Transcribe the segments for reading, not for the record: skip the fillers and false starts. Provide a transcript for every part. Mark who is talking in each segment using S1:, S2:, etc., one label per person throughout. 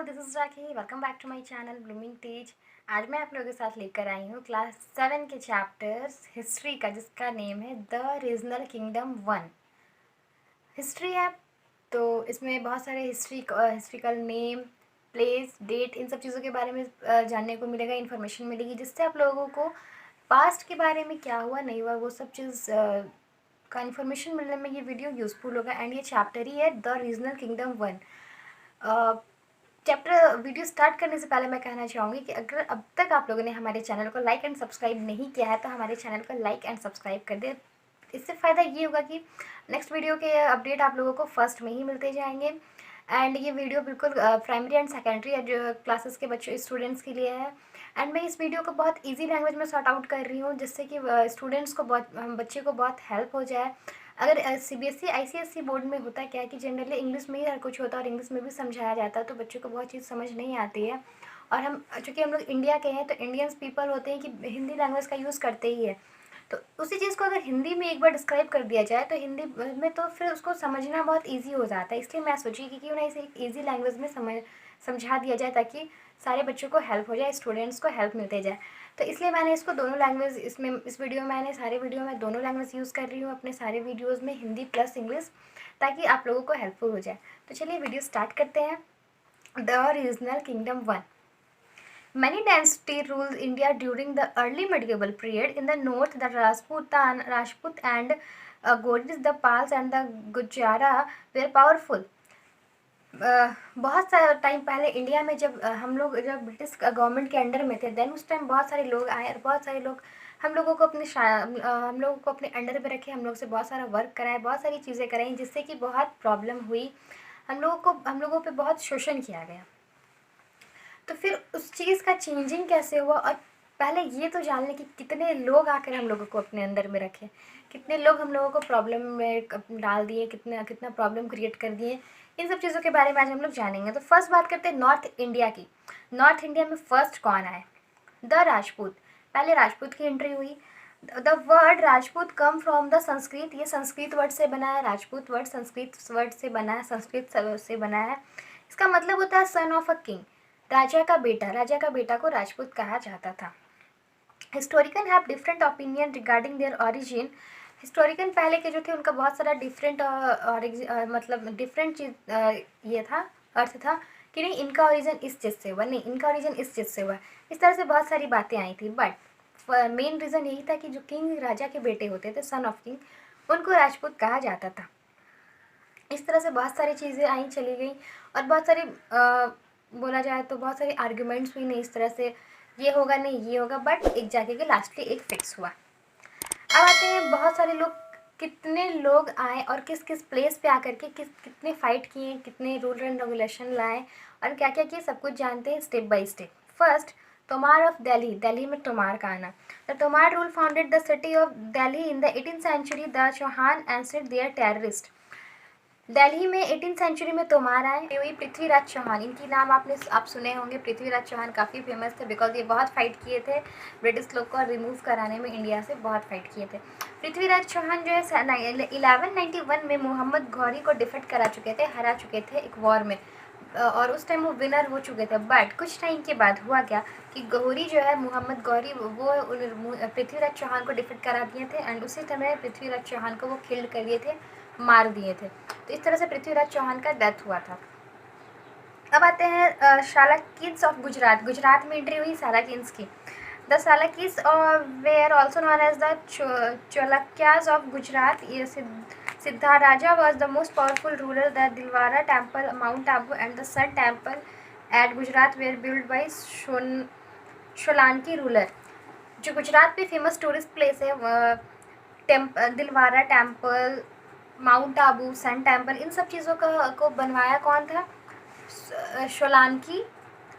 S1: This is Rakhi. Welcome back to my channel blooming Tej. आज मैं आप लोगों के साथ लेकर आई हूँ क्लास 7 के चैप्टर्स हिस्ट्री का, जिसका नेम है द रीजनल किंगडम 1। हिस्ट्री है तो इसमें बहुत सारे हिस्ट्रिकल नेम, प्लेस, डेट, इन सब चीज़ों के बारे में जानने को मिलेगा, इन्फॉर्मेशन मिलेगी, जिससे आप लोगों को पास्ट के बारे में क्या हुआ नहीं हुआ वो सब चीज़ का इन्फॉर्मेशन मिलने में ये वीडियो यूज़फुल होगा। एंड ये चैप्टर ही है the regional kingdom 1। Chapter video start करने से पहले मैं कहना चाहूँगी कि अगर अब तक आप लोगों ने हमारे चैनल को लाइक एंड सब्सक्राइब नहीं किया है तो हमारे चैनल को लाइक एंड सब्सक्राइब कर दे। इससे फ़ायदा ये होगा कि नेक्स्ट वीडियो के अपडेट आप लोगों को फर्स्ट में ही मिलते जाएंगे। एंड ये वीडियो बिल्कुल प्राइमरी एंड सेकेंडरी जो क्लासेस के बच्चों स्टूडेंट्स के लिए है। एंड मैं इस वीडियो को बहुत ईजी लैंग्वेज में सॉर्ट आउट कर रही हूँ, जिससे कि स्टूडेंट्स को बच्चे को बहुत हेल्प हो जाए। अगर CBSE ICSE बोर्ड में होता क्या है कि जनरली इंग्लिश में ही हर कुछ होता है और इंग्लिश में भी समझाया जाता है, तो बच्चों को बहुत चीज़ समझ नहीं आती है। और चूँकि हम लोग इंडिया के हैं तो इंडियंस पीपल होते हैं कि हिंदी लैंग्वेज का यूज़ करते ही है। तो उसी चीज़ को अगर हिंदी में एक बार डिस्क्राइब कर दिया जाए तो हिंदी में तो फिर उसको समझना बहुत ईजी हो जाता है। इसलिए मैं सोची कि क्यों ना इसे एक ईजी लैंग्वेज में समझा दिया जाए, ताकि सारे बच्चों को हेल्प हो जाए, स्टूडेंट्स को हेल्प मिलते जाए। तो इसलिए मैंने इसको दोनों लैंग्वेज इस वीडियो में मैंने सारे वीडियो में दोनों लैंग्वेज यूज़ कर रही हूँ अपने सारे वीडियोज़ में, हिंदी प्लस इंग्लिश, ताकि आप लोगों को हेल्पफुल हो जाए। तो चलिए वीडियो स्टार्ट करते हैं। The regional kingdom 1। Many dynasties ruled India during the early medieval period. In the north, the Rajput and Ghoris, the Pals and the Gujara were powerful. बहुत सारा टाइम पहले इंडिया में जब हम लोग जब ब्रिटिश गवर्नमेंट के अंडर में थे, देन उस टाइम बहुत सारे लोग आए और बहुत सारे लोग हम लोगों को अपने अंडर में रखे, हम लोग से बहुत सारा वर्क कराए, बहुत सारी चीज़ें कराई, जिससे कि बहुत प्रॉब्लम हुई, हम लोगों पे बहुत शोषण किया गया। तो फिर उस चीज़ का चेंजिंग कैसे हुआ, और पहले ये तो जान लें कि कितने लोग आकर हम लोगों को अपने अंदर में रखे, कितने लोग हम लोगों को प्रॉब्लम में डाल दिए, कितना प्रॉब्लम क्रिएट कर दिए। इन सब चीज़ों के बारे में आज हम लोग जानेंगे। तो फर्स्ट बात करते हैं नॉर्थ इंडिया की। नॉर्थ इंडिया में फर्स्ट कौन आए? द राजपूत। पहले राजपूत की एंट्री हुई। The word Rajput come from the Sanskrit. ये संस्कृत वर्ड से बना है। राजपूत वर्ड संस्कृत वर्ड से बना है, संस्कृत से बना है। इसका मतलब होता है सन ऑफ अ किंग, राजा का बेटा। राजा का बेटा को राजपूत कहा जाता था। Historian have different opinion regarding their origin. Historian पहले के जो थे उनका बहुत सारा डिफरेंट मतलब डिफरेंट चीज़ ये था, अर्थ था कि नहीं इनका ओरिजिन इस चीज़ से हुआ, नहीं इनका ओरिजिन इस चीज़ से हुआ। इस तरह से बहुत सारी बातें आई थी, बट मेन रीज़न यही था कि जो किंग राजा के बेटे होते थे, सन ऑफ किंग, उनको राजपूत कहा जाता था। इस तरह से बहुत सारी चीज़ें आई चली गई, और बहुत सारी बोला जाए तो बहुत सारी आर्ग्यूमेंट्स हुई, नहीं इस तरह से ये होगा, नहीं ये होगा, बट एक जाके के लास्टली एक फिक्स हुआ। अब आते हैं बहुत सारे लोग, कितने लोग आए और किस किस प्लेस पे आकर के कितने फाइट किए, कितने रूल एंड रेगुलेशन लाए और क्या क्या किए, सब कुछ जानते हैं step by step. First, Tomar of Delhi. Delhi में तोमार का आना। The Tomar rule founded the city of Delhi in the 18th century. The Chauhan and their terrorist. Delhi में 18th सेंचुरी में तोमार आए हुई पृथ्वीराज चौहान। इनकी नाम आप सुने होंगे। पृथ्वीराज चौहान काफ़ी फेमस थे बिकॉज ये बहुत फाइट किए थे ब्रिटिश लोग को रिमूव कराने में, इंडिया से बहुत फाइट किए थे। पृथ्वीराज चौहान जो है 1191 में मोहम्मद गौरी को डिफीट करा चुके थे, हरा चुके थे एक वॉर में, और उस टाइम वो विनर हो चुके थे। बट कुछ टाइम के बाद हुआ क्या कि गौरी जो है, मोहम्मद गौरी, वो पृथ्वीराज चौहान को डिफीट करा दिए थे, एंड उसी समय पृथ्वीराज चौहान को वो किल्ड कर दिए थे, मार दिए थे। तो इस तरह से पृथ्वीराज चौहान का डेथ हुआ था। अब आते हैं शालाकिन्स ऑफ गुजरात। गुजरात में एंट्री हुई सालाकिन्स की। The Solankis were also known as the Chalukyas of Gujarat. ये Siddha Raja was the most powerful ruler. The Dilwara temple, mount Abu and the sun temple at Gujarat were build by Solanki ruler. जो गुजरात में फेमस टूरिस्ट प्लेस है, Dilwara temple, mount Abu, sun temple, इन सब चीज़ों को बनवाया कौन था? सोलांकी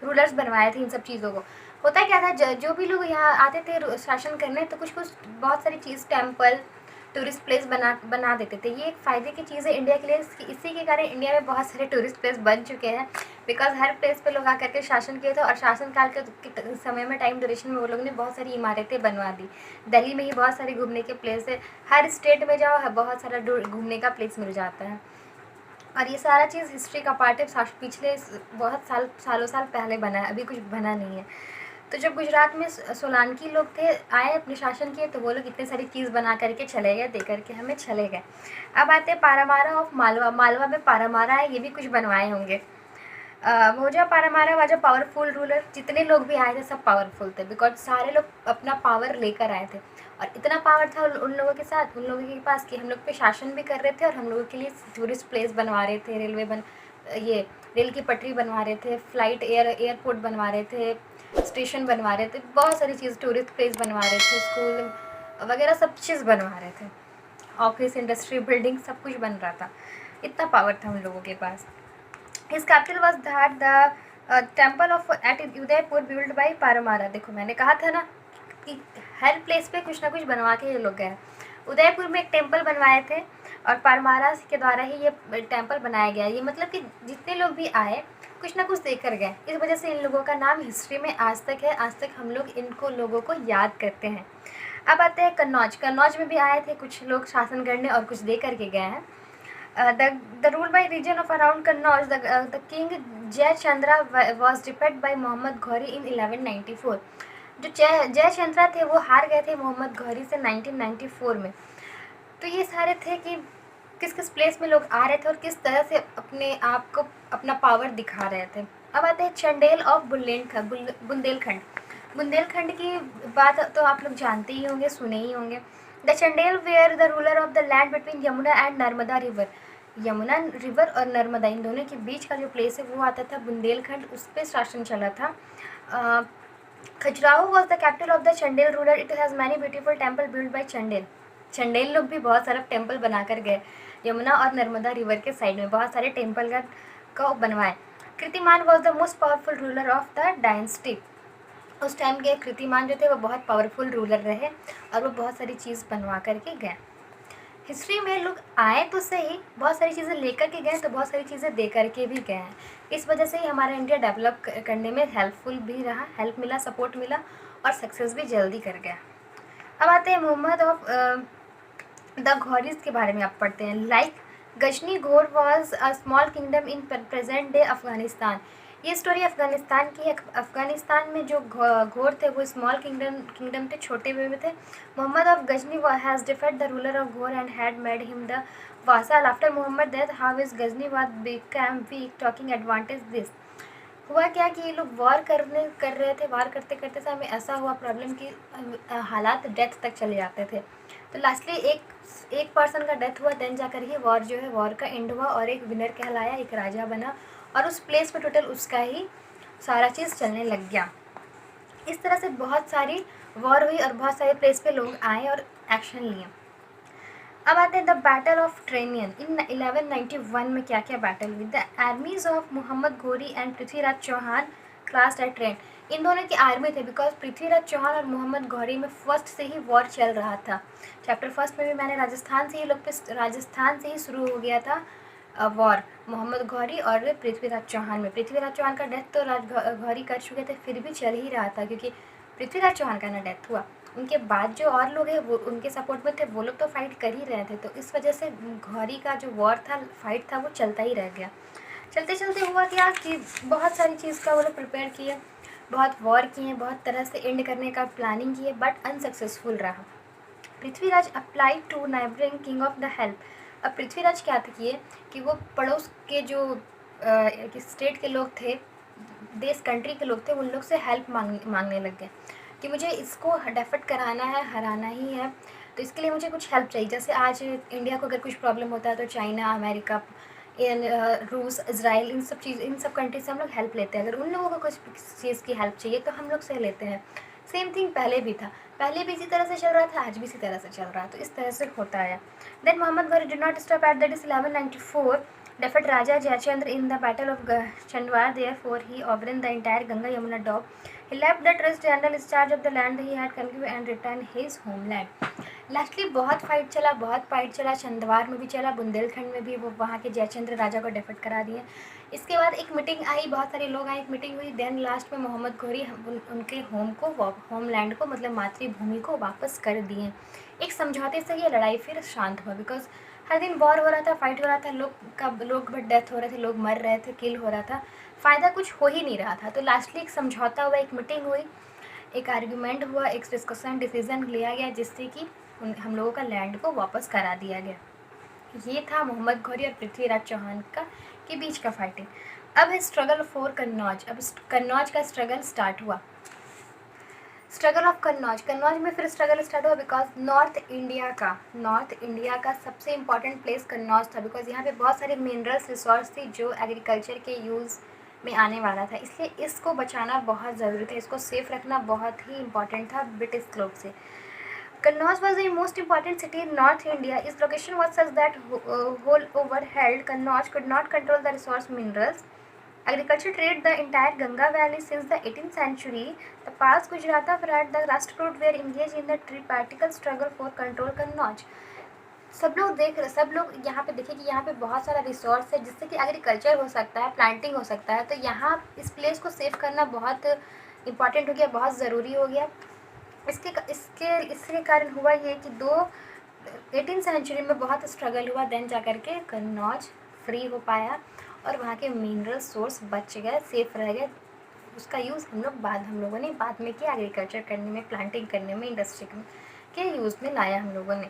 S1: रूलर्स बनवाए थे इन सब चीज़ों को। होता क्या था, जो भी लोग यहाँ आते थे शासन करने, तो कुछ बहुत सारी चीज़, टेम्पल, टूरिस्ट प्लेस बना देते थे। ये एक फ़ायदे की चीज़ है इंडिया के लिए। इसी के कारण इंडिया में बहुत सारे टूरिस्ट प्लेस बन चुके हैं, बिकॉज हर प्लेस पे लोग आकर के शासन किए थे, और शासनकाल के समय में, टाइम ड्यूरेशन में वो लोग ने बहुत सारी इमारतें बनवा दी। दिल्ली में ही बहुत सारे घूमने के प्लेस है, हर स्टेट में जाओ बहुत सारा घूमने का प्लेस मिल जाता है। और ये सारा चीज़ हिस्ट्री का पार्ट है, पिछले बहुत सालों साल पहले बना है, अभी कुछ बना नहीं है। तो जब गुजरात में सोलांकी लोग थे, आए अपने शासन किए, तो वो लोग इतनी सारी चीज़ बना करके चले गए, दे करके हमें चले गए। अब आते हैं पारामारा ऑफ मालवा। मालवा में पारामारा है, ये भी कुछ बनवाए होंगे। भोजा पारामारा वाज अ पावरफुल रूलर। जितने लोग भी आए थे सब पावरफुल थे, बिकॉज सारे लोग अपना पावर लेकर आए थे, और इतना पावर था उन लोगों के साथ, उन लोगों के पास, कि हम लोग पे शासन भी कर रहे थे और हम लोगों के लिए टूरिस्ट प्लेस बनवा रहे थे, ये रेल की पटरी बनवा रहे थे, फ्लाइट एयरपोर्ट बनवा रहे थे, स्टेशन बनवा रहे थे, बहुत सारी चीज़, टूरिस्ट प्लेस बनवा रहे थे, स्कूल वगैरह सब चीज़ बनवा रहे थे, ऑफिस, इंडस्ट्री, बिल्डिंग, सब कुछ बन रहा था। इतना पावर था उन लोगों के पास। His capital was that the temple of at Udaipur built by पारमारा। देखो मैंने कहा था ना कि हर प्लेस पे कुछ ना कुछ बनवा के ये लोग गए। उदयपुर में एक टेम्पल बनवाए थे और पारमारा के द्वारा ही ये टेम्पल बनाया गया। ये मतलब कि जितने लोग भी आए कुछ ना कुछ देकर गए, इस वजह से इन लोगों का नाम हिस्ट्री में आज तक है। आज तक हम लोग इनको लोगों को याद करते हैं। अब आते हैं कन्नौज। कन्नौज में भी आए थे कुछ लोग शासन करने और कुछ दे करके गए हैं। The rule by region of around Kannauj, the king Jayachandra was defeated by Mohammad Ghauri in 1194। जो जयचंद्रा थे वो हार गए थे मोहम्मद घौरी से 1994 में। तो ये सारे थे कि किस किस प्लेस में लोग आ रहे थे और किस तरह से अपने आप को अपना पावर दिखा रहे थे। अब आते हैं चंडेल ऑफ बुंदेलखंड। बुंदेलखंड की बात तो आप लोग जानते ही होंगे, सुने ही होंगे। The Chandel were the ruler of the land between Yamuna and Narmada river. Yamuna river और नर्मदा, इन दोनों के बीच का जो प्लेस है वो आता था बुंदेलखंड, उस पर शासन चला था। Khajuraho was the capital of the Chandel ruler. It has many beautiful temple build by Chandel. Chandel लोग भी बहुत सारा टेम्पल बना कर गए, यमुना और नर्मदा रिवर के साइड में बहुत सारे टेम्पल का बनवाए। Kritiman was the most powerful ruler of the dynasty. उस टाइम के कृतिमान जो थे वो बहुत पावरफुल रूलर रहे और वो बहुत सारी चीज़ बनवा करके गए। हिस्ट्री में लोग आए तो सही, बहुत सारी चीज़ें लेकर के गए, तो बहुत सारी चीज़ें दे करके भी गए हैं। इस वजह से ही हमारा इंडिया डेवलप करने में हेल्पफुल भी रहा, हेल्प मिला, सपोर्ट मिला और सक्सेस भी जल्दी कर गया। अब आते हैं मोहम्मद ऑफ द घौरीज के बारे में आप पढ़ते हैं। लाइक गजनी घोर was a small kingdom in present day Afghanistan. ये स्टोरी अफगानिस्तान की है। अफगानिस्तान में जो घोर थे वो स्मॉल किंगडम थे, छोटे हुए थे। Mohammad of Ghazni has defeated the ruler of Ghor and had made him the vassal. After Mohammad death how is Ghazni was become weak taking advantage this. हुआ क्या कि ये लोग वॉर कर रहे थे, वॉर करते करते समय ऐसा हुआ प्रॉब्लम कि हालात डेथ तक चले जाते थे। तो लास्टली एक पर्सन का डेथ हुआ, देन जाकर ही वॉर जो है वॉर का एंड हुआ और एक विनर कहलाया, एक राजा बना और उस प्लेस पे टोटल उसका ही सारा चीज़ चलने लग गया। इस तरह से बहुत सारी वॉर हुई और बहुत सारे प्लेस पे लोग आए और एक्शन लिए। अब आते हैं द बैटल ऑफ ट्रेनियन इन 1191 में क्या क्या बैटल हुई। The armies of Mohammad Ghori and Prithviraj Chauhan clash at Tarain. इन दोनों की आर्मी थे, बिकॉज पृथ्वीराज चौहान और मोहम्मद घौरी में फर्स्ट से ही वॉर चल रहा था। चैप्टर फर्स्ट में भी मैंने राजस्थान से ही शुरू हो गया था वॉर, मोहम्मद घौरी और पृथ्वीराज चौहान में। पृथ्वीराज चौहान का डेथ तो घौरी कर चुके थे, फिर भी चल ही रहा था क्योंकि पृथ्वीराज चौहान का ना डेथ हुआ, उनके बाद जो और लोग हैं वो उनके सपोर्ट में थे, वो लोग तो फाइट कर ही रहे थे। तो इस वजह से घौरी का जो वॉर था, फाइट था, वो चलता ही रह गया। चलते चलते हुआ क्या कि बहुत सारी चीज़ का वो लोग प्रिपेयर किए, बहुत वॉर किए, बहुत तरह से एंड करने का प्लानिंग किए, बट अनसक्सेसफुल रहा। Prithviraj apply to neighbouring king of the help. अब पृथ्वीराज क्या किए कि वो पड़ोस के जो स्टेट के लोग थे, देश कंट्री के लोग थे, उन लोग से हेल्प मांगने लग गए कि मुझे इसको डेफेट कराना है, हराना ही है, तो इसके लिए मुझे कुछ हेल्प चाहिए। जैसे आज इंडिया को अगर कुछ प्रॉब्लम होता है तो चाइना, अमेरिका, रूस, इज़राइल, इन सब कंट्री से हम लोग हेल्प लेते हैं। अगर उन लोगों को कुछ चीज़ की हेल्प चाहिए तो हम लोग से लेते हैं। सेम थिंग पहले भी था, पहले भी इसी तरह से चल रहा था, आज भी इसी तरह से चल रहा है, तो इस तरह से होता है। Then Mohammad Ghori did not stop at that is 1194 defeated Raja Jayachandra in the battle of Chandwar. Therefore, he overran the entire Ganga Yamuna Doab. He left the trust general in charge of the land he had conquered and returned his homeland. Lastly बहुत fight चला, चंदवार में भी चला, बुंदेलखंड में भी वो वहाँ के जयचंद्र राजा को डेफेट करा दिए। इसके बाद एक मीटिंग आई, बहुत सारे लोग आए, एक मीटिंग हुई, देन लास्ट में मोहम्मद घौरी उनके होमलैंड को, मतलब मातृभूमि को वापस कर दिए। एक समझौते से ये लड़ाई फिर शांत हुआ, बिकॉज हर दिन वॉर हो रहा था, फाइट हो रहा था, लोग डेथ हो रहे थे, लोग मर रहे थे, किल हो रहा था, फ़ायदा कुछ हो ही नहीं रहा था। तो लास्टली एक समझौता हुआ, एक मीटिंग हुई, एक आर्ग्यूमेंट हुआ, एक डिस्कशन डिसीजन लिया गया जिससे कि हम लोगों का लैंड को वापस करा दिया गया। ये था मोहम्मद घौरी और पृथ्वीराज चौहान के बीच का फाइटिंग। अब है स्ट्रगल फॉर कन्नौज। अब कन्नौज का स्ट्रगल स्टार्ट हुआ। स्ट्रगल ऑफ कन्नौज, कन्नौज में फिर स्ट्रगल स्टार्ट हुआ बिकॉज नॉर्थ इंडिया का सबसे इंपॉर्टेंट प्लेस कन्नौज था, बिकॉज यहाँ पे बहुत सारे मिनरल्स रिसोर्स थी जो एग्रीकल्चर के यूज़ में आने वाला था, इसलिए इसको बचाना बहुत ज़रूरी था, इसको सेफ रखना बहुत ही इंपॉर्टेंट था ब्रिटिश लोग से। Kannauj was the most important city in North India. Its location was such that whole overheld Kannauj could not control the resource minerals. Agriculture traded the entire Ganga Valley since the 18th century. The Pals, Gujarata, Farad, the Rashtrakoot were engaged in the tripartite struggle for control Kannauj. सब लोग यहाँ पे देखें कि यहाँ पे बहुत सारा रिसोर्स है जिससे कि एग्रीकल्चर हो सकता है, प्लांटिंग हो सकता है, तो यहाँ इस प्लेस को सेव करना बहुत इम्पॉर्टेंट हो गया, बहुत ज़रूरी हो गया। इसके कारण हुआ ये कि 18th सेंचुरी में बहुत स्ट्रगल हुआ, देन जा कर के कन्नौज फ्री हो पाया और वहाँ के मिनरल सोर्स बच गए, सेफ रह गए। उसका यूज़ हम लोगों ने बाद में किया, एग्रीकल्चर करने में, प्लांटिंग करने में, इंडस्ट्री के यूज़ में लाया हम लोगों ने।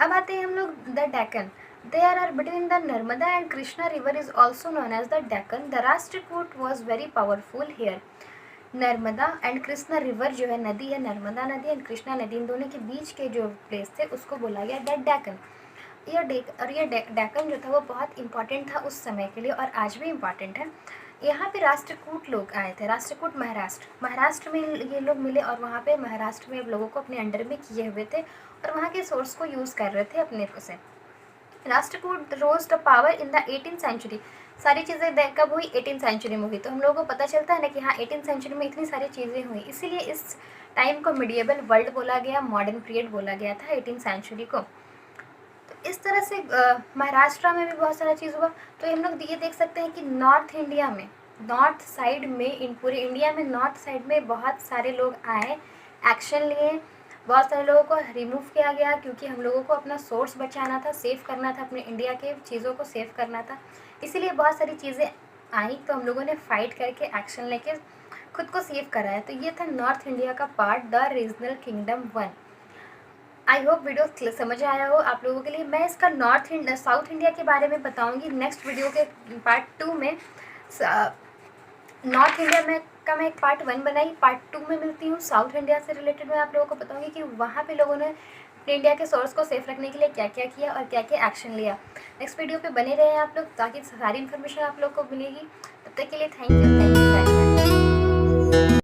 S1: अब आते हैं हम लोग the Deccan. There are between the Narmada and Krishna river is also known as the Deccan. The Rashtrakuta was very powerful here. Narmada and Krishna river जो है, नदी है, नर्मदा नदी एंड कृष्णा नदी, इन दोनों के बीच के जो प्लेस थे उसको बोला गया द डेक्कन। ये डेक्कन जो था वो बहुत इंपॉर्टेंट था उस समय के लिए और आज भी इम्पॉर्टेंट है। यहाँ पे राष्ट्रकूट लोग आए थे, राष्ट्रकूट महाराष्ट्र में ये लोग मिले और वहाँ पे महाराष्ट्र में लोगों को अपने अंडर में किए हुए थे और वहाँ के सोर्स को यूज़ कर रहे थे अपने से। Rashtrakuta rose the power in the 18th century. सारी चीज़ें कब हुई? 18th सेंचुरी में हुई। तो हम लोगों को पता चलता है ना कि हाँ 18th सेंचुरी में इतनी सारी चीज़ें हुई, इसीलिए इस टाइम को मिडिएबल वर्ल्ड बोला गया, मॉडर्न पीरियड बोला गया था 18th सेंचुरी को। तो इस तरह से महाराष्ट्र में भी बहुत सारा चीज़ हुआ। तो हम लोग ये देख सकते हैं कि नॉर्थ इंडिया में, नॉर्थ साइड में, इन पूरे इंडिया में नॉर्थ साइड में बहुत सारे लोग आए, एक्शन लिए, बहुत सारे लोगों को रिमूव किया गया क्योंकि हम लोगों को अपना सोर्स बचाना था, सेव करना था, अपने इंडिया के चीज़ों को सेव करना था, इसीलिए बहुत सारी चीज़ें आई। तो हम लोगों ने फाइट करके, एक्शन लेके खुद को सेव कराया। तो ये था नॉर्थ इंडिया का part, the regional kingdom 1। I hope video समझ आया हो आप लोगों के लिए। मैं इसका साउथ इंडिया के बारे में बताऊंगी नेक्स्ट वीडियो के पार्ट 2 में। नॉर्थ इंडिया में मैं एक पार्ट 1 बनाई, पार्ट 2 में मिलती हूँ। साउथ इंडिया से रिलेटेड मैं आप लोगों को बताऊंगी कि वहाँ पे लोगों ने अपने इंडिया के सोर्स को सेफ रखने के लिए क्या क्या किया और क्या क्या एक्शन लिया। नेक्स्ट वीडियो पे बने रहे आप लोग ताकि सारी इन्फॉर्मेशन आप लोग को मिलेगी। तब तक के लिए थैंक यू बाय।